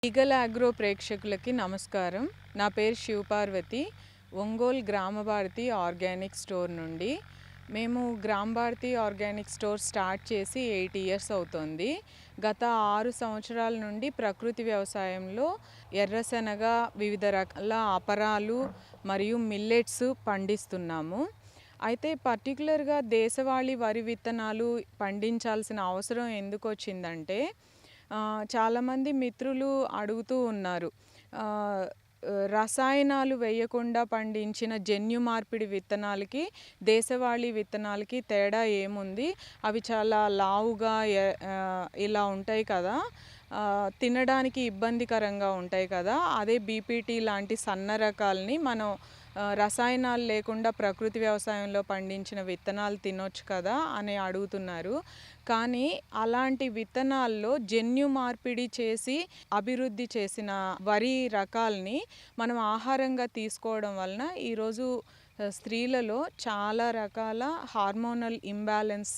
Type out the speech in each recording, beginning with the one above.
Eagle agro ప్రేక్షకులకి నమస్కారం. నా పేరు శివపార్వతి. ఒంగోలు గ్రామభారతి ఆర్గానిక్ స్టోర్ నుండి. మేము గ్రామభారతి ఆర్గానిక్ స్టోర్ స్టార్ట్ చేసి 8 ఇయర్స్ అవుతుంది. గత 6 సంవత్సరాల నుండి ప్రకృతి వ్యవసాయంలో ఎర్రశనగ, వివిధ రకాల అపరాలు మరియు మిల్లెట్స్ పండిస్తున్నాము. అయితే పర్టికులర్గా దేశవాళీ వరి విత్తనాలు పండించాల్సిన అవసరం ఎందుకు వచ్చిందంటే, చాలామంది మిత్రులు అడుగుతూ ఉన్నారు. రసాయనాలు వేయకుండా పండించిన జన్యు మార్పిడి విత్తనాలకి, దేశవాళీ విత్తనాలకి తేడా ఏముంది? అవి చాలా లావుగా ఇలా ఉంటాయి కదా, తినడానికి ఇబ్బందికరంగా ఉంటాయి కదా. అదే బీపీటీ లాంటి సన్న రకాలని మనం రసాయనాలు లేకుండా ప్రకృతి వ్యవసాయంలో పండించిన విత్తనాలు తినొచ్చు కదా అని అడుగుతున్నారు. కానీ అలాంటి విత్తనాల్లో జన్యు మార్పిడి చేసి అభివృద్ధి చేసిన వరి రకాలని మనం ఆహారంగా తీసుకోవడం వలన ఈరోజు స్త్రీలలో చాలా రకాల హార్మోనల్ ఇంబ్యాలెన్స్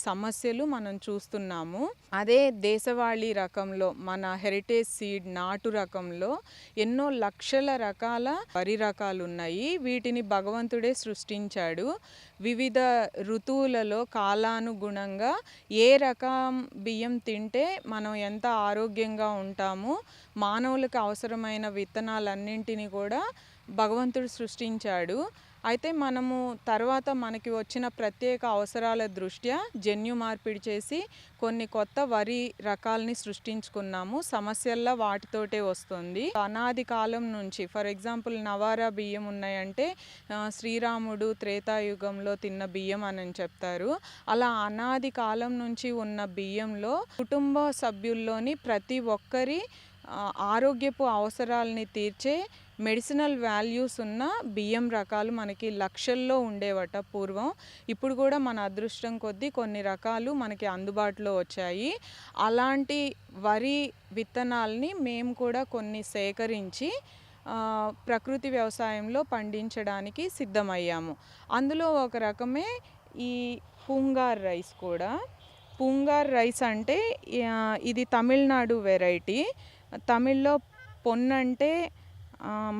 సమస్యలు మనం చూస్తున్నాము. అదే దేశవాళీ రకంలో, మన హెరిటేజ్ సీడ్ నాటు రకంలో ఎన్నో లక్షల రకాల వరి రకాలు ఉన్నాయి. వీటిని భగవంతుడే సృష్టించాడు. వివిధ ఋతువులలో కాలానుగుణంగా ఏ రకం బియ్యం తింటే మనం ఎంత ఆరోగ్యంగా ఉంటామో, మానవులకు అవసరమైన విత్తనాలన్నింటినీ కూడా భగవంతుడు సృష్టించాడు. అయితే మనము తర్వాత మనకి వచ్చిన ప్రత్యేక అవసరాల దృష్ట్యా జన్యు మార్పిడి చేసి కొన్ని కొత్త వరి రకాలని సృష్టించుకున్నాము. సమస్యల్లా వాటితోటే వస్తుంది. అనాది కాలం నుంచి, ఫర్ ఎగ్జాంపుల్ నవారా బియ్యం ఉన్నాయంటే శ్రీరాముడు త్రేతాయుగంలో తిన్న బియ్యం అని చెప్తారు. అలా అనాది కాలం నుంచి ఉన్న బియ్యంలో కుటుంబ సభ్యుల్లోని ప్రతి ఒక్కరి ఆరోగ్యపు అవసరాలని తీర్చే మెడిసినల్ వాల్యూస్ ఉన్న బియ్యం రకాలు మనకి లక్షల్లో ఉండేవట పూర్వం. ఇప్పుడు కూడా మన అదృష్టం కొద్దీ కొన్ని రకాలు మనకి అందుబాటులో వచ్చాయి. అలాంటి వరి విత్తనాలని మేము కూడా కొన్ని సేకరించి ప్రకృతి వ్యవసాయంలో పండించడానికి సిద్ధమయ్యాము. అందులో ఒక రకమే ఈ పూంగార్ రైస్ కూడా. పూంగార్ రైస్ అంటే ఇది తమిళనాడు వెరైటీ. తమిళ్లో పొన్నంటే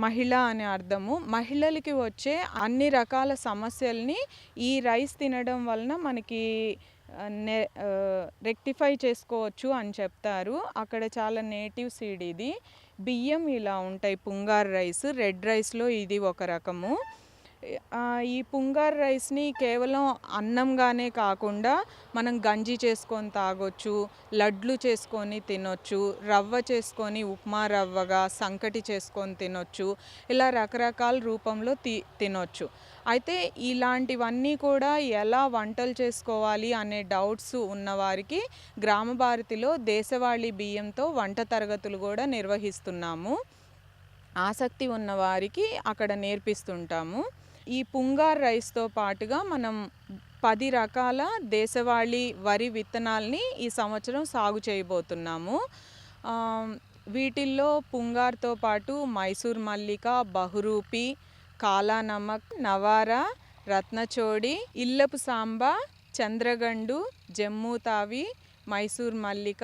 మహిళ అనే అర్థము. మహిళలకి వచ్చే అన్ని రకాల సమస్యల్ని ఈ రైస్ తినడం వలన మనకి రెక్టిఫై చేసుకోవచ్చు అని చెప్తారు. అక్కడ చాలా నేటివ్ సీడ్ ఇది. బియ్యం ఇలా ఉంటాయి పుంగార్ రైస్. రెడ్ రైస్లో ఇది ఒక రకము. ఈ పుంగార్ రైస్ని కేవలం అన్నంగానే కాకుండా మనం గంజి చేసుకొని తాగొచ్చు, లడ్లు చేసుకొని తినొచ్చు, రవ్వ చేసుకొని ఉప్మా రవ్వగా, సంకటి చేసుకొని తినొచ్చు. ఇలా రకరకాల రూపంలో తినొచ్చు. అయితే ఇలాంటివన్నీ కూడా ఎలా వంటలు చేసుకోవాలి అనే డౌట్స్ ఉన్నవారికి గ్రామభారతిలో దేశవాళీ బియ్యంతో వంట తరగతులు కూడా నిర్వహిస్తున్నాము. ఆసక్తి ఉన్నవారికి అక్కడ నేర్పిస్తుంటాము. ఈ పుంగార్ రైస్తో పాటుగా మనం 10 రకాల దేశవాళీ వరి విత్తనాల్ని ఈ సంవత్సరం సాగు చేయబోతున్నాము. వీటిల్లో పుంగార్తో పాటు మైసూర్ మల్లిక, బహురూపి, కాలా నమక్, నవారా, రత్నచోడి, ఇల్లపు సాంబా, చంద్రగండు, జమ్మూ తావి, మైసూర్ మల్లిక,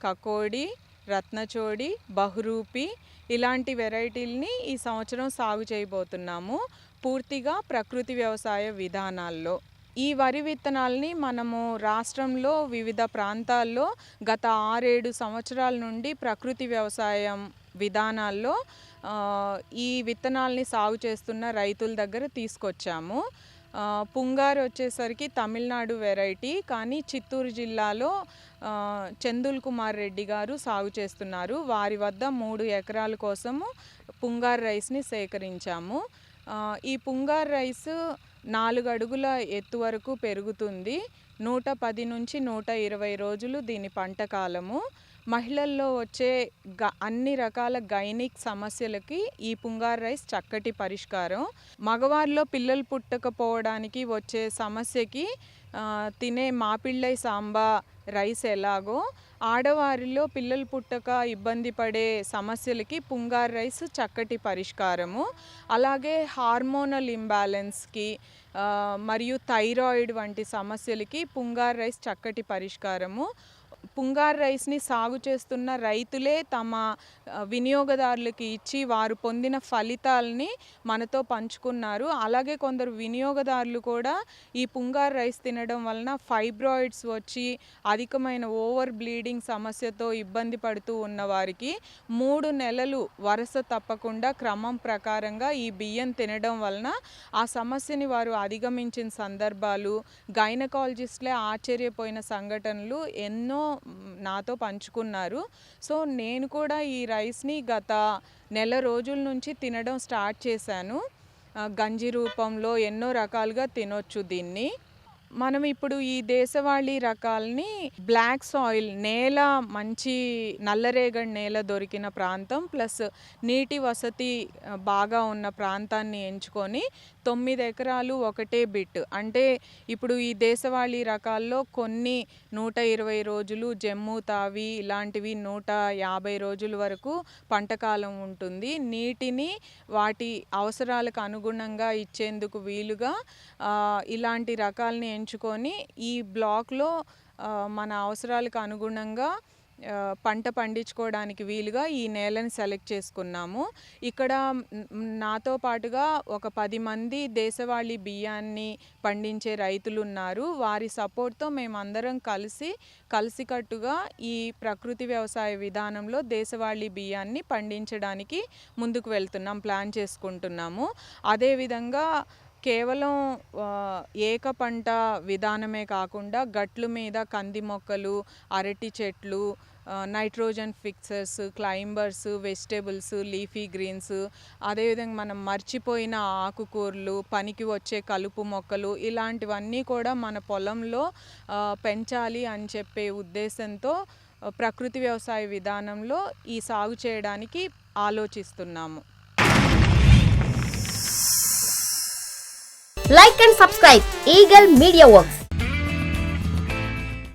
కకోడి, రత్నచోడి, బహురూపి ఇలాంటి వెరైటీల్ని ఈ సంవత్సరం సాగు చేయబోతున్నాము, పూర్తిగా ప్రకృతి వ్యవసాయ విధానాల్లో. ఈ వరి విత్తనాల్ని మనము రాష్ట్రంలో వివిధ ప్రాంతాల్లో గత 6-7 సంవత్సరాల నుండి ప్రకృతి వ్యవసాయం విధానాల్లో ఈ విత్తనాల్ని సాగు చేస్తున్న రైతుల దగ్గర తీసుకొచ్చాము. పుంగారు వచ్చేసరికి తమిళనాడు వెరైటీ, కానీ చిత్తూరు జిల్లాలో చందుల్ కుమార్ రెడ్డి గారు సాగు చేస్తున్నారు. వారి వద్ద 3 ఎకరాల కోసము పుంగార్ రైస్ని సేకరించాము. ఈ పుంగార్ రైస్ 4 అడుగుల ఎత్తు వరకు పెరుగుతుంది. 110 నుంచి 120 రోజులు దీని పంట కాలము. మహిళల్లో వచ్చే అన్ని రకాల గైనిక్ సమస్యలకి ఈ పుంగార్ రైస్ చక్కటి పరిష్కారం. మగవారిలో పిల్లలు పుట్టకపోవడానికి వచ్చే సమస్యకి తినే మాపిళ్ళై సాంబా రైస్ ఎలాగో, ఆడవారిలో పిల్లలు పుట్టక ఇబ్బంది పడే సమస్యలకి పుంగార్ రైస్ చక్కటి పరిష్కారము. అలాగే హార్మోనల్ ఇంబ్యాలెన్స్కి మరియు థైరాయిడ్ వంటి సమస్యలకి పుంగార్ రైస్ చక్కటి పరిష్కారము. పుంగార్ రైస్ని సాగు చేస్తున్న రైతులే తమ వినియోగదారులకి ఇచ్చి వారు పొందిన ఫలితాలని మనతో పంచుకున్నారు. అలాగే కొందరు వినియోగదారులు కూడా ఈ పుంగార్ రైస్ తినడం వలన ఫైబ్రాయిడ్స్ వచ్చి అధికమైన ఓవర్ బ్లీడింగ్ సమస్యతో ఇబ్బంది పడుతూ ఉన్న వారికి 3 నెలలు వరుస తప్పకుండా క్రమం ప్రకారంగా ఈ బియ్యం తినడం వలన ఆ సమస్యని వారు అధిగమించిన సందర్భాలు, గైనకాలజిస్ట్లే ఆశ్చర్యపోయిన సంఘటనలు ఎన్నో నాతో పంచుకున్నారు. సో నేను కూడా ఈ రైస్ని గత నెల రోజుల నుంచి తినడం స్టార్ట్ చేశాను. గంజి రూపంలో ఎన్నో రకాలుగా తినొచ్చు దీన్ని. మనం ఇప్పుడు ఈ దేశవాళీ రకాలని బ్లాక్ సాయిల్, నేల మంచి నల్లరేగడి నేల దొరికిన ప్రాంతం ప్లస్ నీటి వసతి బాగా ఉన్న ప్రాంతాన్ని ఎంచుకొని 9 ఎకరాలు ఒకటే బిట్, అంటే ఇప్పుడు ఈ దేశవాళీ రకాల్లో కొన్ని 120 రోజులు, జమ్ము తావి ఇలాంటివి 150 రోజుల వరకు పంటకాలం ఉంటుంది. నీటిని వాటి అవసరాలకు అనుగుణంగా ఇచ్చేందుకు వీలుగా ఇలాంటి రకాలని ఎంచుకొని ఈ బ్లాక్లో మన అవసరాలకు అనుగుణంగా పంట పండించుకోవడానికి వీలుగా ఈ నేలని సెలెక్ట్ చేసుకున్నాము. ఇక్కడ నాతో పాటుగా ఒక 10 మంది దేశవాళీ బియ్యాన్ని పండించే రైతులు ఉన్నారు. వారి సపోర్ట్తో మేమందరం కలిసికట్టుగా ఈ ప్రకృతి వ్యవసాయ విధానంలో దేశవాళీ బియ్యాన్ని పండించడానికి ముందుకు వెళ్తున్నాం, ప్లాన్ చేసుకుంటున్నాము. అదేవిధంగా కేవలం ఏక పంట విధానమే కాకుండా గట్ల మీద కంది మొక్కలు, అరటి చెట్లు, nitrogen fixers, climbers, vegetables, leafy greens, అదేవిధంగా మనం మర్చిపోయిన ఆకుకూరలు, పనికి వచ్చే కలుపు మొక్కలు ఇలాంటివన్నీ కూడా మన పొలంలో పెంచాలి అని చెప్పే ఉద్దేశంతో ప్రకృతి వ్యవసాయ విధానంలో ఈ సాగు చేయడానికి ఆలోచిస్తున్నాము. Like and subscribe Eagle Media Works.